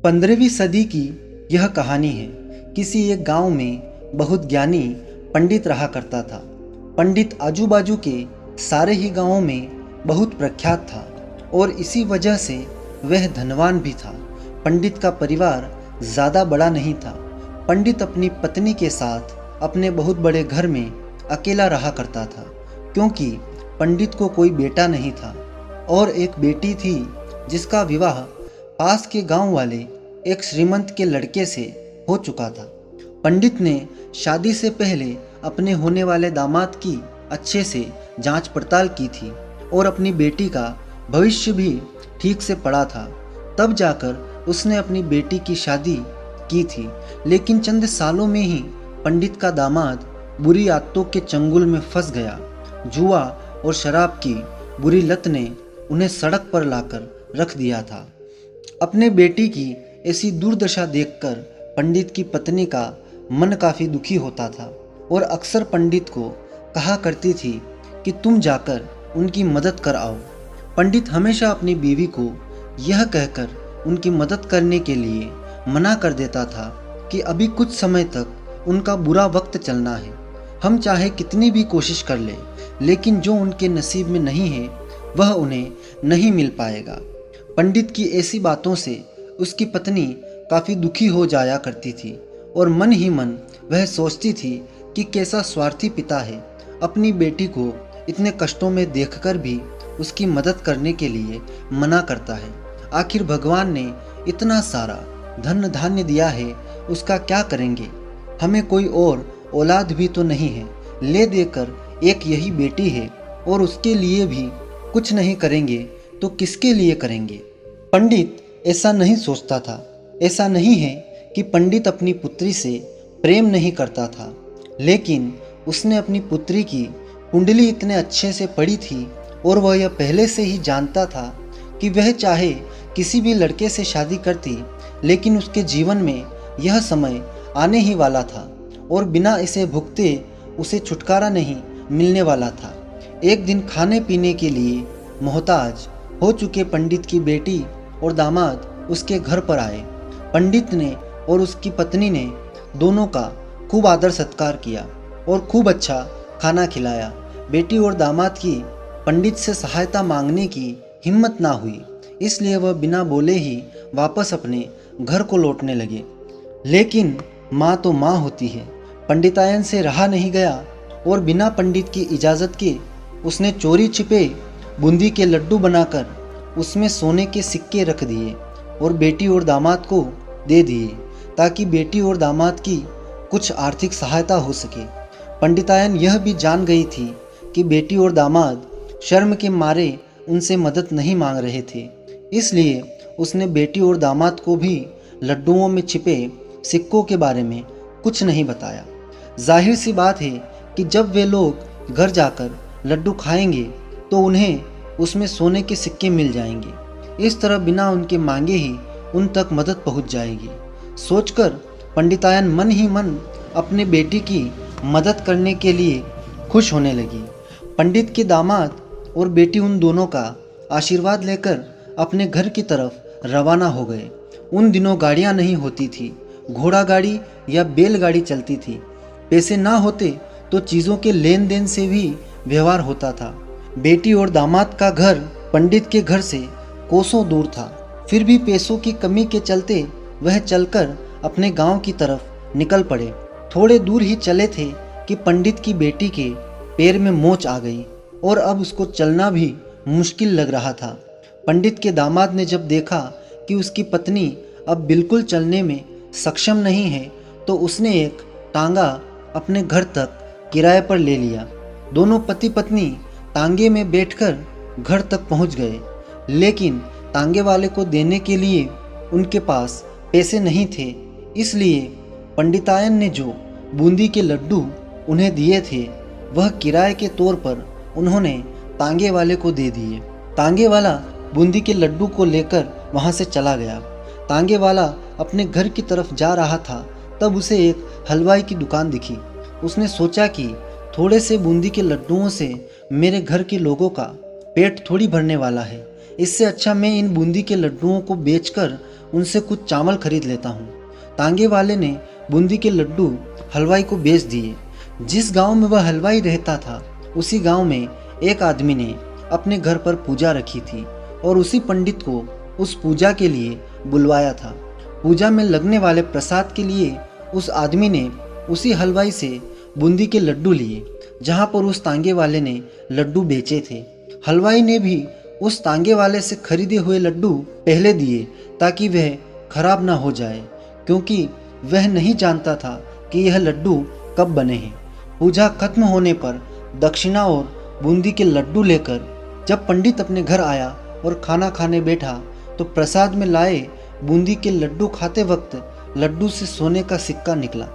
15वीं सदी की यह कहानी है। किसी एक गांव में बहुत ज्ञानी पंडित रहा करता था। पंडित आजू बाजू के सारे ही गांवों में बहुत प्रख्यात था और इसी वजह से वह धनवान भी था। पंडित का परिवार ज़्यादा बड़ा नहीं था। पंडित अपनी पत्नी के साथ अपने बहुत बड़े घर में अकेला रहा करता था, क्योंकि पंडित को कोई बेटा नहीं था और एक बेटी थी जिसका विवाह पास के गांव वाले एक श्रीमंत के लड़के से हो चुका था। पंडित ने शादी से पहले अपने होने वाले दामाद की अच्छे से जांच पड़ताल की थी और अपनी बेटी का भविष्य भी ठीक से पढ़ा था। तब जाकर उसने अपनी बेटी की शादी की थी। लेकिन चंद सालों में ही पंडित का दामाद बुरी आदतों के चंगुल में फंस गया। जुआ और शराब की बुरी लत ने उन्हें सड़क पर लाकर रख दिया था। अपने बेटी की ऐसी दुर्दशा देखकर पंडित की पत्नी का मन काफ़ी दुखी होता था और अक्सर पंडित को कहा करती थी कि तुम जाकर उनकी मदद कर आओ। पंडित हमेशा अपनी बीवी को यह कहकर उनकी मदद करने के लिए मना कर देता था कि अभी कुछ समय तक उनका बुरा वक्त चलना है। हम चाहे कितनी भी कोशिश कर ले, लेकिन जो उनके नसीब में नहीं है वह उन्हें नहीं मिल पाएगा। पंडित की ऐसी बातों से उसकी पत्नी काफ़ी दुखी हो जाया करती थी और मन ही मन वह सोचती थी कि कैसा स्वार्थी पिता है, अपनी बेटी को इतने कष्टों में देखकर भी उसकी मदद करने के लिए मना करता है। आखिर भगवान ने इतना सारा धन धान्य दिया है, उसका क्या करेंगे? हमें कोई और औलाद भी तो नहीं है, ले देकर एक यही बेटी है और उसके लिए भी कुछ नहीं करेंगे तो किसके लिए करेंगे? पंडित ऐसा नहीं सोचता था। ऐसा नहीं है कि पंडित अपनी पुत्री से प्रेम नहीं करता था, लेकिन उसने अपनी पुत्री की कुंडली इतने अच्छे से पढ़ी थी और वह यह पहले से ही जानता था कि वह चाहे किसी भी लड़के से शादी करती, लेकिन उसके जीवन में यह समय आने ही वाला था और बिना इसे भुगते उसे छुटकारा नहीं मिलने वाला था। एक दिन खाने पीने के लिए मोहताज हो चुके पंडित की बेटी और दामाद उसके घर पर आए। पंडित ने और उसकी पत्नी ने दोनों का खूब आदर सत्कार किया और खूब अच्छा खाना खिलाया। बेटी और दामाद की पंडित से सहायता मांगने की हिम्मत ना हुई, इसलिए वह बिना बोले ही वापस अपने घर को लौटने लगे। लेकिन माँ तो माँ होती है। पंडितायन से रहा नहीं गया और बिना पंडित की इजाज़त के उसने चोरी छिपे बूंदी के लड्डू बनाकर उसमें सोने के सिक्के रख दिए और बेटी और दामाद को दे दिए, ताकि बेटी और दामाद की कुछ आर्थिक सहायता हो सके। पंडितायन यह भी जान गई थी कि बेटी और दामाद शर्म के मारे उनसे मदद नहीं मांग रहे थे, इसलिए उसने बेटी और दामाद को भी लड्डुओं में छिपे सिक्कों के बारे में कुछ नहीं बताया। जाहिर सी बात है कि जब वे लोग घर जाकर लड्डू खाएंगे तो उन्हें उसमें सोने के सिक्के मिल जाएंगे। इस तरह बिना उनके मांगे ही उन तक मदद पहुंच जाएगी। सोचकर पंडितायन मन ही मन अपने बेटी की मदद करने के लिए खुश होने लगी। पंडित के दामाद और बेटी उन दोनों का आशीर्वाद लेकर अपने घर की तरफ रवाना हो गए। उन दिनों गाड़ियां नहीं होती थी, घोड़ा गाड़ी या बैलगाड़ी चलती थी। पैसे ना होते तो चीज़ों के लेन देन से भी व्यवहार होता था। बेटी और दामाद का घर पंडित के घर से कोसों दूर था, फिर भी पैसों की कमी के चलते वह चलकर अपने गांव की तरफ निकल पड़े। थोड़े दूर ही चले थे कि पंडित की बेटी के पैर में मोच आ गई और अब उसको चलना भी मुश्किल लग रहा था। पंडित के दामाद ने जब देखा कि उसकी पत्नी अब बिल्कुल चलने में सक्षम नहीं है, तो उसने एक टांगा अपने घर तक किराए पर ले लिया। दोनों पति पत्नी तांगे में बैठकर घर तक पहुंच गए, लेकिन तांगे वाले को देने के लिए उनके पास पैसे नहीं थे, इसलिए पंडितायन ने जो बूंदी के लड्डू उन्हें दिए थे वह किराए के तौर पर उन्होंने तांगे वाले को दे दिए। तांगे वाला बूंदी के लड्डू को लेकर वहां से चला गया। तांगे वाला अपने घर की तरफ जा रहा था, तब उसे एक हलवाई की दुकान दिखी। उसने सोचा कि थोड़े से बूंदी के लड्डुओं से मेरे घर के लोगों का पेट थोड़ी भरने वाला है, इससे अच्छा मैं इन बूंदी के लड्डुओं को बेचकर उनसे कुछ चावल खरीद लेता हूँ। तांगे वाले ने बूंदी के लड्डू हलवाई को बेच दिए। जिस गांव में वह हलवाई रहता था, उसी गांव में एक आदमी ने अपने घर पर पूजा रखी थी और उसी पंडित को उस पूजा के लिए बुलवाया था। पूजा में लगने वाले प्रसाद के लिए उस आदमी ने उसी हलवाई से बूंदी के लड्डू लिए, जहां पर उस तांगे वाले ने लड्डू बेचे थे। हलवाई ने भी उस तांगे वाले से खरीदे हुए लड्डू पहले दिए ताकि वह खराब ना हो जाए, क्योंकि वह नहीं जानता था कि यह लड्डू कब बने हैं। पूजा खत्म होने पर दक्षिणा और बूंदी के लड्डू लेकर जब पंडित अपने घर आया और खाना खाने बैठा, तो प्रसाद में लाए बूंदी के लड्डू खाते वक्त लड्डू से सोने का सिक्का निकला।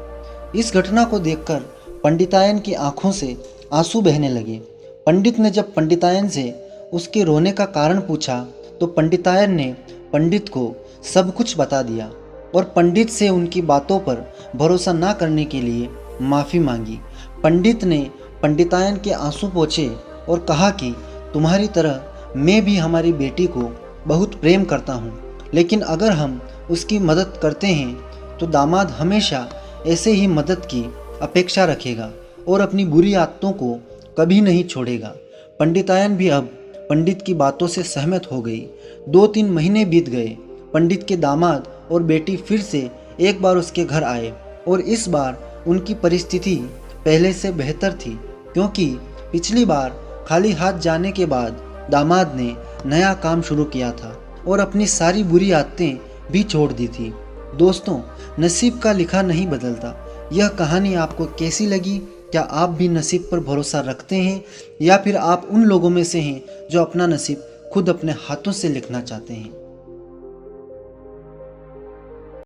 इस घटना को देखकर पंडितायन की आंखों से आंसू बहने लगे। पंडित ने जब पंडितायन से उसके रोने का कारण पूछा, तो पंडितायन ने पंडित को सब कुछ बता दिया और पंडित से उनकी बातों पर भरोसा ना करने के लिए माफ़ी मांगी। पंडित ने पंडितायन के आंसू पोंछे और कहा कि तुम्हारी तरह मैं भी हमारी बेटी को बहुत प्रेम करता हूँ, लेकिन अगर हम उसकी मदद करते हैं तो दामाद हमेशा ऐसे ही मदद की अपेक्षा रखेगा और अपनी बुरी आदतों को कभी नहीं छोड़ेगा। पंडितायन भी अब पंडित की बातों से सहमत हो गई। 2-3 महीने बीत गए। पंडित के दामाद और बेटी फिर से एक बार उसके घर आए और इस बार उनकी परिस्थिति पहले से बेहतर थी, क्योंकि पिछली बार खाली हाथ जाने के बाद दामाद ने नया काम शुरू किया था और अपनी सारी बुरी आदतें भी छोड़ दी थी। दोस्तों, नसीब का लिखा नहीं बदलता। यह कहानी आपको कैसी लगी? क्या आप भी नसीब पर भरोसा रखते हैं, या फिर आप उन लोगों में से हैं जो अपना नसीब खुद अपने हाथों से लिखना चाहते हैं?